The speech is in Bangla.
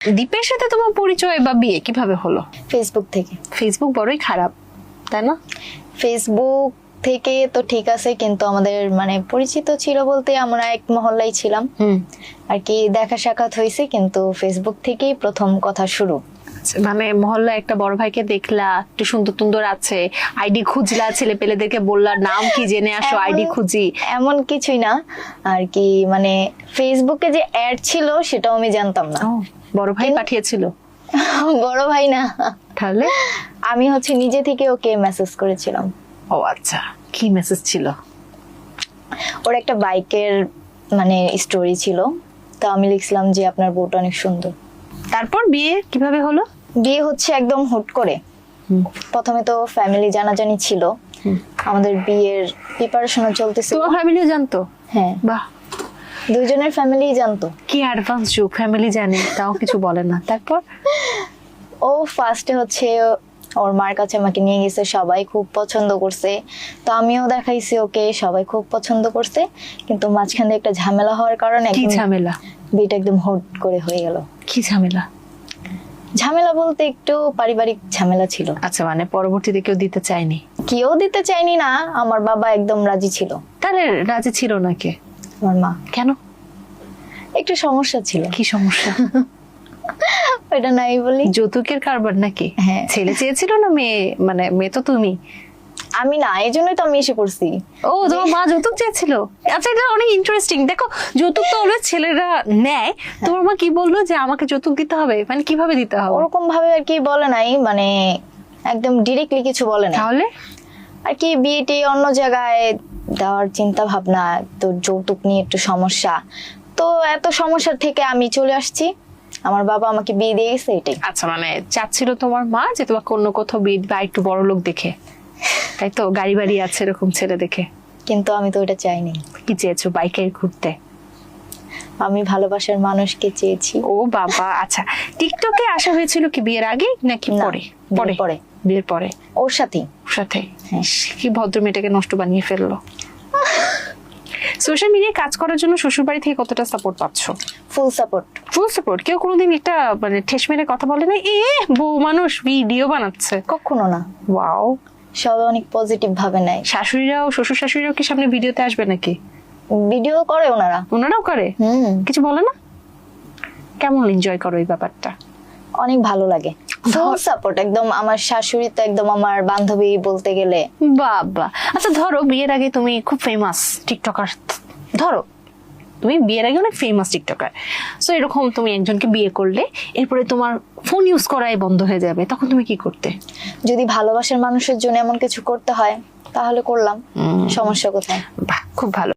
দীপের সাথে তোমার পরিচয় বা বিয়ে কিভাবে হলো? ফেসবুক থেকে। ফেসবুক বড়ই খারাপ, তাই না? ফেসবুক থেকে তো ঠিক আছে, কিন্তু আমাদের মানে পরিচিত ছিল বলতে আমরা এক মহল্লায় ছিলাম আর কি, দেখা সাক্ষাৎ হয়েছে, কিন্তু ফেসবুক থেকেই প্রথম কথা শুরু। মানে মহল্লা একটা বড় ভাইকে দেখলা, একটু সুন্দর সুন্দর আছে, আইডি খুঁজলা, ছেলে পেলেদেরকে বললা নাম কি জেনে আসো, আইডি খুঁজি, এমন কিছুই না আর কি। মানে ফেসবুকে যে অ্যাড ছিল সেটাও আমি জানতাম না। বড় ভাই পাঠিয়েছিল? বড় ভাই না, তাহলে আমি হচ্ছে নিজে থেকে ওকে মেসেজ করেছিলাম। ও আচ্ছা, কি মেসেজ ছিল? ওর একটা বাইকের মানে স্টোরি ছিল, তো আমি লিখছিলাম যে আপনার বউটা অনেক সুন্দর। তারপর বিয়ে কিভাবে হলো? বিয়ে হচ্ছে একদম হুট করে। প্রথমে তো ফ্যামিলি জানাজানি ছিল, আমাদের বিয়ের প্রিপারেশনও চলতেছিল। তোমার ফ্যামিলিও জানতো? হ্যাঁ, বাহ, দুজনের ফ্যামিলি জানতো। কি অ্যাডভান্স যুগ, ফ্যামিলি জানে তাও কিছু বলে না। তারপর ও ফার্স্টে হচ্ছে ওর মার কাছে আমাকে নিয়ে গেছে, সবাই খুব পছন্দ করছে, তো আমিও দেখাইছি ওকে, সবাই খুব পছন্দ করছে। কিন্তু মাঝখানে একটা ঝামেলা হওয়ার কারণে কি ঝামেলা? বিয়েটা একদম হুট করে হয়ে গেল। কি ঝামেলা? ঝামেলা বলতে একটু পারিবারিক ঝামেলা ছিল। আচ্ছা, মানে পরবর্তীতে কেউ দিতে চায়নি? কেউ দিতে চাইনি না, আমার বাবা একদম রাজি ছিল। তাহলে রাজি ছিল নাকি? আমার মা। কেন? একটু সমস্যা ছিল। কি সমস্যা? ওইটা নাই বলি। যৌতুকের কারবার নাকি? হ্যাঁ। ছেলে চেয়েছিল না মেয়ে? মানে মেয়ে তো তুমি। আমি না, এই জন্যই তো আমি এসে পড়ছি। ও, তোমার মা যৌতুক চেয়েছিল? আচ্ছা, এটা অনেক ইন্টারেস্টিং। দেখো, যৌতুক তো অলওয়েজ ছেলেরা নেয়, তোমার মা কি বললো যে আমাকে যৌতুক দিতে হবে? মানে কিভাবে দিতে হবে? ওরকম ভাবে আর কি বলে নাই, মানে একদম ডিরেক্টলি কিছু বলে না। তাহলে আর কি বিয়েটি অন্য জায়গায় দেওয়ার চিন্তা ভাবনা, তো যৌতুক নিয়ে একটু সমস্যা, তো এত সমস্যার থেকে আমি চলে আসছি, আমার বাবা আমাকে বিয়ে দিয়ে গেছে, এটাই। আচ্ছা, মানে চাচ্ছিল তোমার মা যে তোমাকে অন্য কোথাও বিয়ে দিবে, একটু বড় লোক দেখে, তাই তো? গাড়ি বাড়ি আছে এরকম ছেলে দেখে। কিন্তু আমি তো ওটা চাইনি। কি চেয়েছো? বাইকে ঘুরতে? আমি ভালোবাসার মানুষকে চেয়েছি। ও বাবা, আচ্ছা। টিকটকে আসা হয়েছিল কি বিয়ের আগে নাকি না, পরে? বিয়ের পরে। বিয়ের পরে ওর সাথেই। ওর সাথে? হ্যাঁ। কি ভদ্র মেয়েটাকে নষ্ট বানিয়ে ফেললো। সোশ্যাল মিডিয়ায় কাজ করার জন্য শ্বশুর বাড়ি থেকে কতটা সাপোর্ট পাচ্ছ? Full support. Full support? কেউ কোনোদিন একটা মানে ঠেস মেরে কথা বলে না, এ বউ মানুষ ভিডিও বানাচ্ছে? কখনো না। ওয়াও। সবাই অনেক পজিটিভ ভাবে নেয়। শাশুড়িরাও, শ্বশুর শাশুড়িরাও কি সামনে ভিডিওতে আসবে নাকি? ভিডিও করে ওনারা। ওনারাও করে? কিছু বলে না? কেমন এনজয় করো এই ব্যাপারটা? অনেক ভালো লাগে। ফুল সাপোর্ট একদম। আমার শাশুড়ি তো একদম আমার বান্ধবী বলতে গেলে। বাবা, আচ্ছা ধরো বিয়ের আগে তুমি খুব ফেমাস টিকটকার, ধরো তুমি বিয়ের আগে অনেক ফেমাস টিকটকার, সো এরকম তুমি একজনকে বিয়ে করলে, এরপরে তোমার ফোন ইউজ করাই বন্ধ হয়ে যাবে, তখন তুমি কি করতে? যদি ভালোবাসার মানুষের জন্য এমন কিছু করতে হয় তাহলে করলাম, সমস্যা কোথায়? বাহ, খুব ভালো।